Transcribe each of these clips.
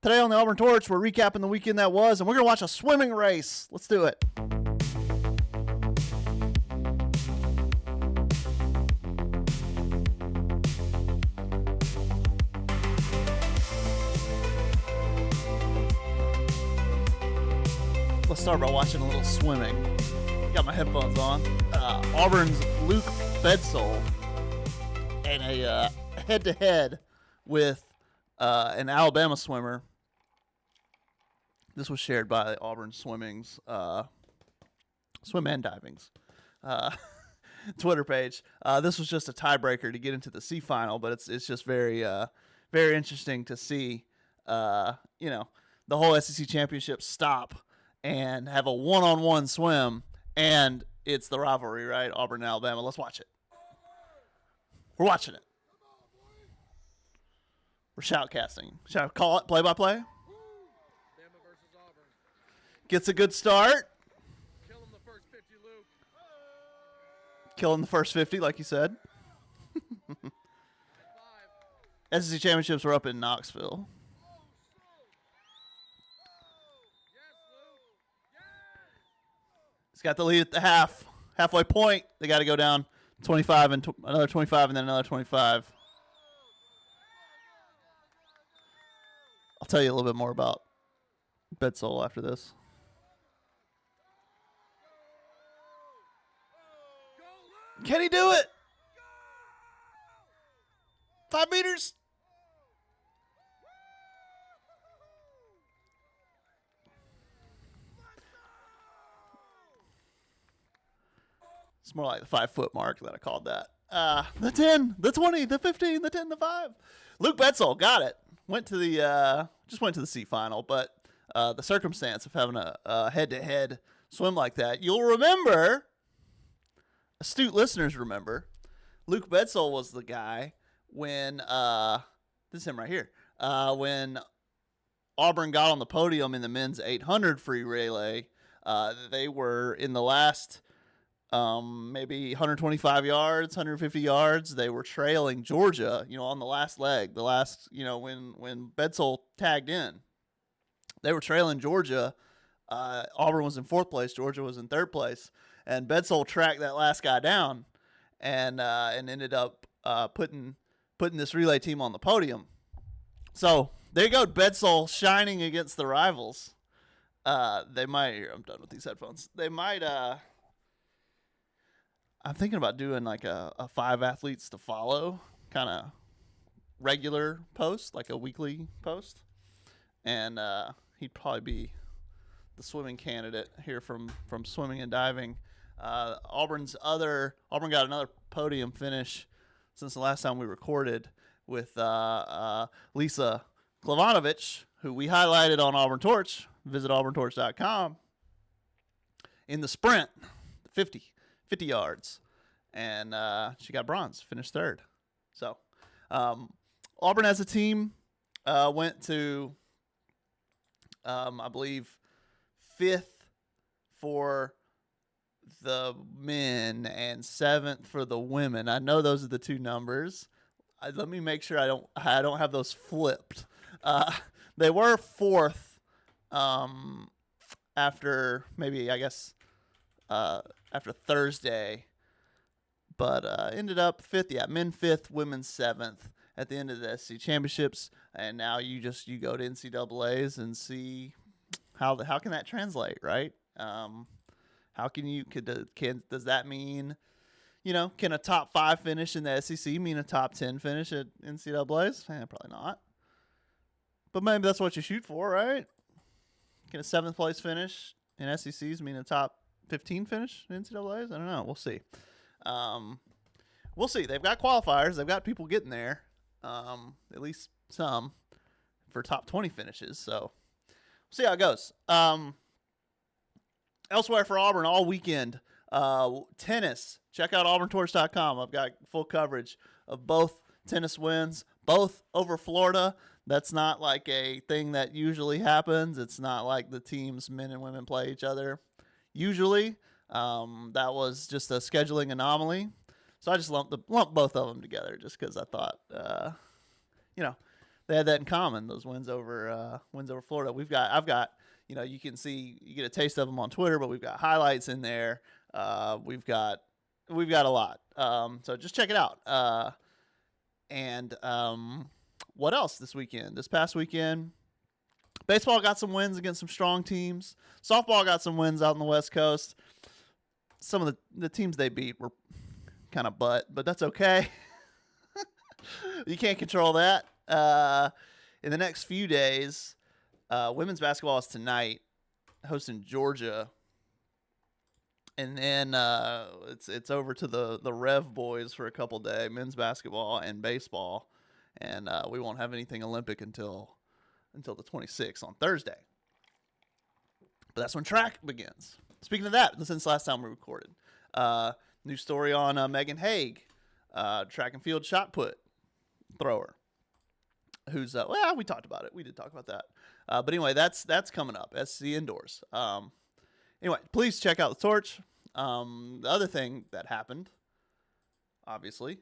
Today on the Auburn Torch, we're recapping the weekend that was, and we're going to watch a swimming race. Let's do it. Let's start by watching a little swimming. Got my headphones on. Auburn's Luke Bedsole and a head-to-head with an Alabama swimmer. This was shared by Auburn Swimming's Swim and Diving's Twitter page. This was just a tiebreaker to get into the C final, but it's just very interesting to see the whole SEC Championship stop and have a one-on-one swim, and it's the rivalry, right? Auburn and Alabama. Let's watch it. We're watching it. We're shoutcasting. Call it play-by-play. Gets a good start. Killing the first 50, Luke. Killing the first 50, like you said. SEC Championships were up in Knoxville. He's got the lead at the halfway point. They got to go down 25 and another 25 and then another 25. I'll tell you a little bit more about Bedsole after this. Can he do it? 5 meters. It's more like the 5 foot mark that I called that. The 10, the 20, the 15, the 10, the 5. Luke Bedsole got it. Went to the C final, but the circumstance of having a head-to-head swim like that, you'll remember. Astute listeners remember, Luke Bedsole was the guy when this is him right here. When Auburn got on the podium in the men's 800 free relay, they were in the last maybe 125 yards, 150 yards. They were trailing Georgia, on the last leg. The last, when Bedsole tagged in, they were trailing Georgia. Auburn was in 4th place. Georgia was in 3rd place. And Bedsole tracked that last guy down, and ended up putting this relay team on the podium. So there you go, Bedsole shining against the rivals. They might. I'm done with these headphones. They might. I'm thinking about doing like a 5 athletes to follow kind of regular post, like a weekly post, and he'd probably be the swimming candidate here from Swimming and Diving. Auburn got another podium finish since the last time we recorded with Lisa Klavanovich, who we highlighted on Auburn Torch. Visit auburntorch.com. In the sprint, 50 yards, and she got bronze, finished 3rd. So Auburn as a team went to, I believe, 5th for the men and 7th for the women. I know those are the two numbers. Let me make sure I don't have those flipped. They were 4th after maybe, I guess, after Thursday, but ended up 5th. Yeah, men 5th, women 7th at the end of the SEC Championships. And now you go to NCAA's and see how can that translate, right? How does that mean, can a top 5 finish in the SEC mean a top 10 finish at NCAA's? Probably not. But maybe that's what you shoot for, right? Can a 7th place finish in SECs mean a top 15 finish in NCAA's? I don't know. We'll see. We'll see. They've got qualifiers. They've got people getting there, at least some, for top 20 finishes. So we'll see how it goes. Elsewhere for Auburn all weekend, tennis. Check out auburntorch.com. I've got full coverage of both tennis wins, both over Florida. That's not like a thing that usually happens. It's not like the teams, men and women, play each other usually. That was just a scheduling anomaly. So I just lumped both of them together just because I thought, they had that in common. Those wins over Florida. I've got you can see, you get a taste of them on Twitter, but we've got highlights in there. We've got a lot. So just check it out. And what else this weekend? This past weekend, baseball got some wins against some strong teams. Softball got some wins out on the West Coast. Some of the teams they beat were kind of but that's okay. You can't control that. In the next few days, women's basketball is tonight, hosting Georgia. And then it's over to the Rev boys for a couple days, men's basketball and baseball. And we won't have anything Olympic until the 26th on Thursday. But that's when track begins. Speaking of that, since last time we recorded, new story on Megan Haig, track and field shot put thrower, who's we talked about it. We did talk about that. But anyway, that's coming up. SC Indoors. Anyway, please check out the Torch. The other thing that happened, obviously,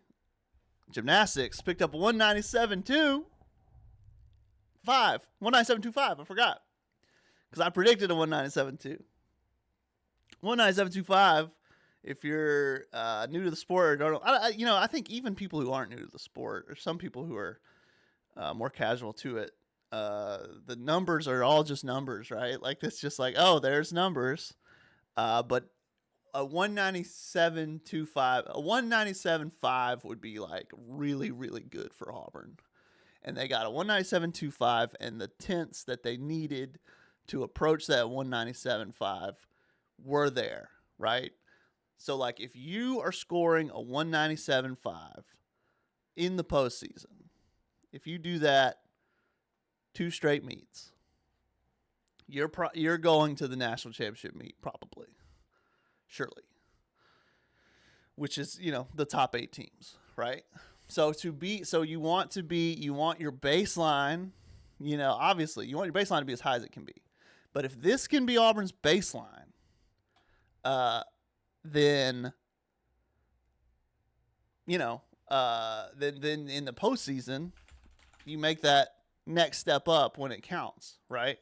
gymnastics picked up 197.25. 197.25. I forgot, because I predicted a 197.2. 197.25. If you're new to the sport or don't, I think even people who aren't new to the sport, or some people who are more casual to it, the numbers are all just numbers, right? Like, it's just like, oh, there's numbers. But a 197.25, a 197.5 would be like really, really good for Auburn. And they got a 197.25, and the tenths that they needed to approach that 197.5 were there, right? So, like, if you are scoring a 197.5 in the postseason, if you do that 2 straight meets, you're going to the national championship meet, probably, surely, which is, the top 8 teams, right? So you want your baseline, obviously you want your baseline to be as high as it can be. But if this can be Auburn's baseline, then then in the postseason, you make that next step up when it counts, right?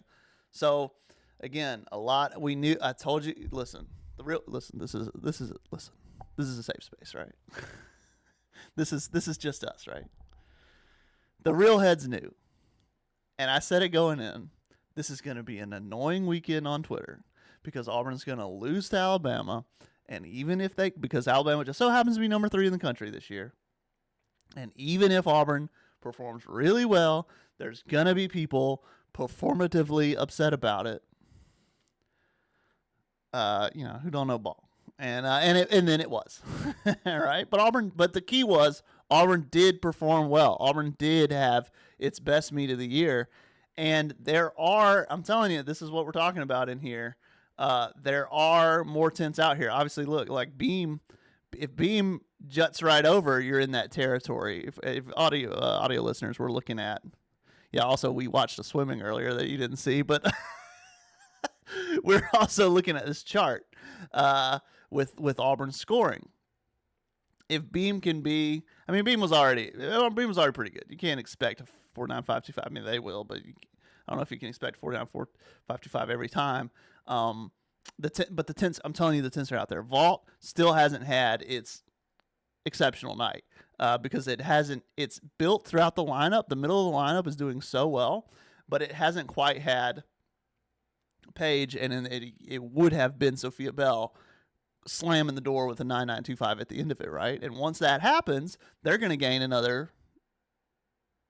So again, I told you, listen, this is a safe space, right? This is just us, right? The real heads knew. And I said it going in, this is going to be an annoying weekend on Twitter, because Auburn's going to lose to Alabama. And even if because Alabama just so happens to be number 3 in the country this year, and even if Auburn performs really well, there's going to be people performatively upset about it, who don't know ball. And then it was, right? But the key was Auburn did perform well. Auburn did have its best meet of the year. And I'm telling you, this is what we're talking about in here. There are more tents out here. Obviously, look, like if Beam juts right over, you're in that territory. If audio listeners were looking at, also we watched the swimming earlier that you didn't see, but we're also looking at this chart with Auburn scoring. If Beam can be, Beam was already pretty good. You can't expect a 4.9525. I mean, they will, but I don't know if you can expect 4.9525 every time. But the tents, I'm telling you, the tents are out there. Vault still hasn't had its exceptional night because it's built throughout the lineup. The middle of the lineup is doing so well, but it hasn't quite had Paige, and it would have been Sophia Bell slamming the door with a 9.925 at the end of it, right? And once that happens, they're going to gain another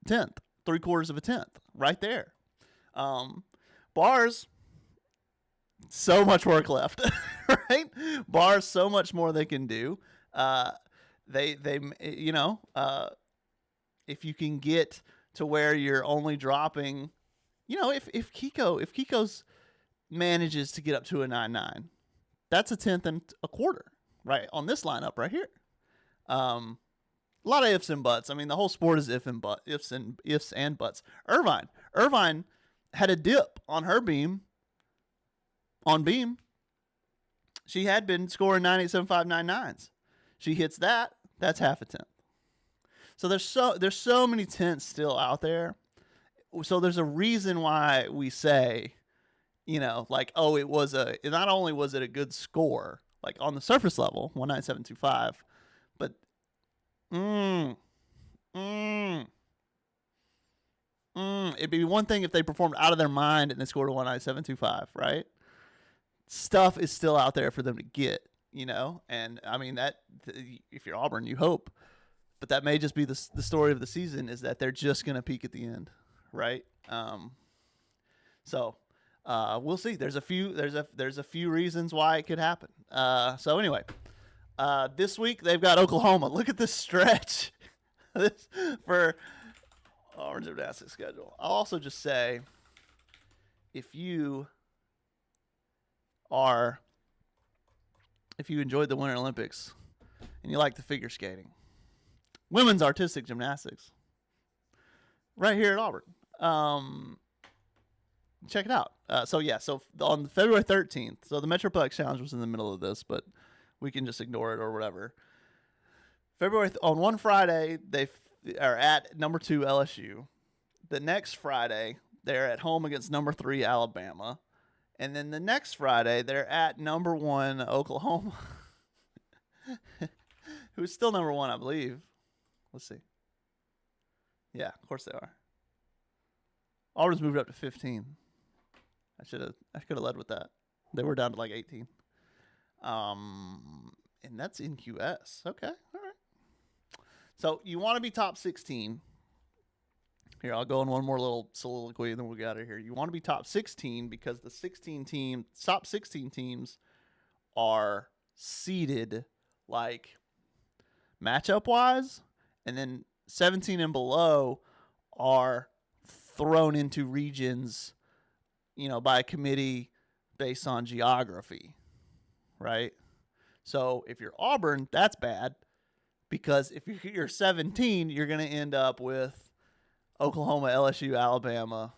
tenth, 3/4 of a tenth, right there. Bars, so much work left, right? Bars, so much more they can do. If you can get to where you're only dropping, if Kiko's manages to get up to a 9.9, that's a tenth and a quarter, right? On this lineup right here. A lot of ifs and buts. The whole sport is ifs and buts. Irvine had a dip on her beam. On beam, she had been scoring 9.87599s. She hits that. That's half a tenth. So there's so many tenths still out there so there's a reason why we say, like, oh, not only was it a good score, like on the surface level, 19725, but it'd be one thing if they performed out of their mind and they scored a 19725, right? Stuff is still out there for them to get, and I mean that if you're Auburn, you hope, but that may just be the story of the season, is that they're just going to peak at the end, right? So we'll see. There's a few reasons why it could happen. So anyway, this week they've got Oklahoma. Look at this stretch for Auburn gymnastics schedule. I'll also just say, if you enjoyed the Winter Olympics and you like the figure skating, women's artistic gymnastics, right here at Auburn, check it out. So on February 13th, so the Metroplex Challenge was in the middle of this, but we can just ignore it or whatever. On one Friday, they are at number 2 LSU. The next Friday, they're at home against number 3 Alabama. And then the next Friday, they're at number 1 Oklahoma, who's still number 1, I believe. Let's see. Yeah, of course they are. Auburn's moved up to 15. I could have led with that. They were down to like 18. And that's in QS. Okay, all right. So you want to be top 16. Here, I'll go in one more little soliloquy and then we'll get out of here. You want to be top 16 because the top 16 teams are seeded like matchup-wise, and then 17 and below are thrown into regions, by a committee based on geography, right? So if you're Auburn, that's bad, because if you're 17, you're going to end up with Oklahoma, LSU, Alabama,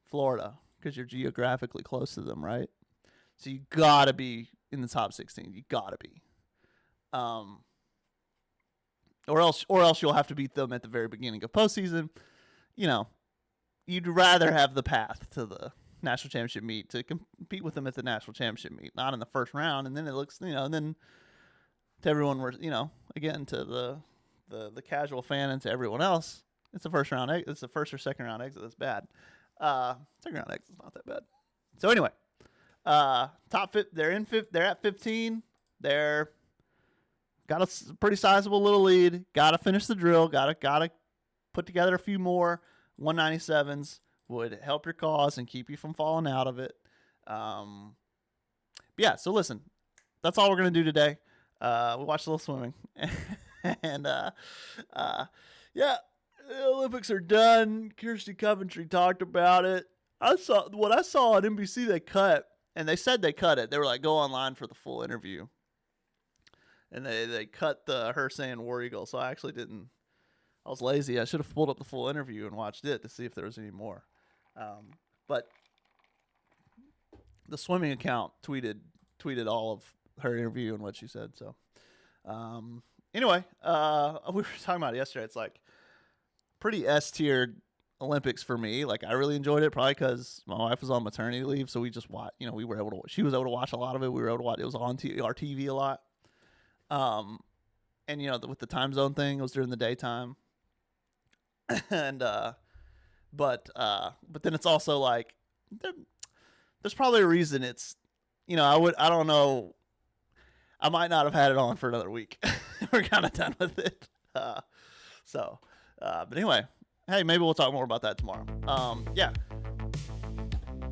Florida, because you're geographically close to them, right? So you got to be in the top 16. You got to be. Or else you'll have to beat them at the very beginning of postseason. You'd rather have the path to the national championship meet, to compete with them at the national championship meet, not in the first round. And then it looks, and then to everyone, again, to the casual fan and to everyone else, it's a first round. It's a first or second round exit. That's bad. Second round exit is not that bad. So anyway, top 5. They're in 5th. They're at 15. They're got a pretty sizable little lead. Got to finish the drill. Got to put together a few more 197s. Would help your cause and keep you from falling out of it. Yeah. So listen, that's all we're gonna do today. We watched a little swimming, and yeah. The Olympics are done. Kirsty Coventry talked about it. I saw on NBC. They cut, and they said they cut it. They were like, go online for the full interview, and they cut her saying War Eagle. So I actually didn't. I was lazy. I should have pulled up the full interview and watched it to see if there was any more. But the swimming account tweeted all of her interview and what she said. So anyway, we were talking about it yesterday. It's like pretty S-tier Olympics for me. Like, I really enjoyed it, probably because my wife was on maternity leave, so we just watched. We were able to. She was able to watch a lot of it. We were able to watch. It was on our TV a lot. And with the time zone thing, it was during the daytime. And but then it's also like there's probably a reason it's. I don't know. I might not have had it on for another week. We're kind of done with it. But anyway, hey, maybe we'll talk more about that tomorrow. Yeah.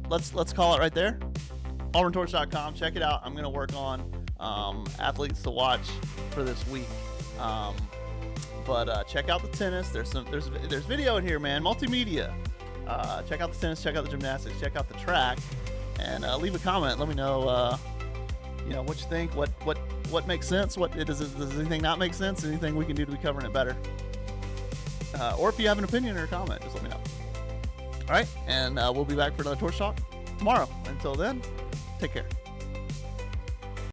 Let's call it right there. AuburnTorch.com. Check it out. I'm gonna work on athletes to watch for this week. But check out the tennis. There's video in here, man. Multimedia. Check out the tennis. Check out the gymnastics. Check out the track. And leave a comment. Let me know. What you think. What makes sense. Does anything not make sense? Anything we can do to be covering it better? Or if you have an opinion or a comment, just let me know. All right, and we'll be back for another Torch Talk tomorrow. Until then, take care.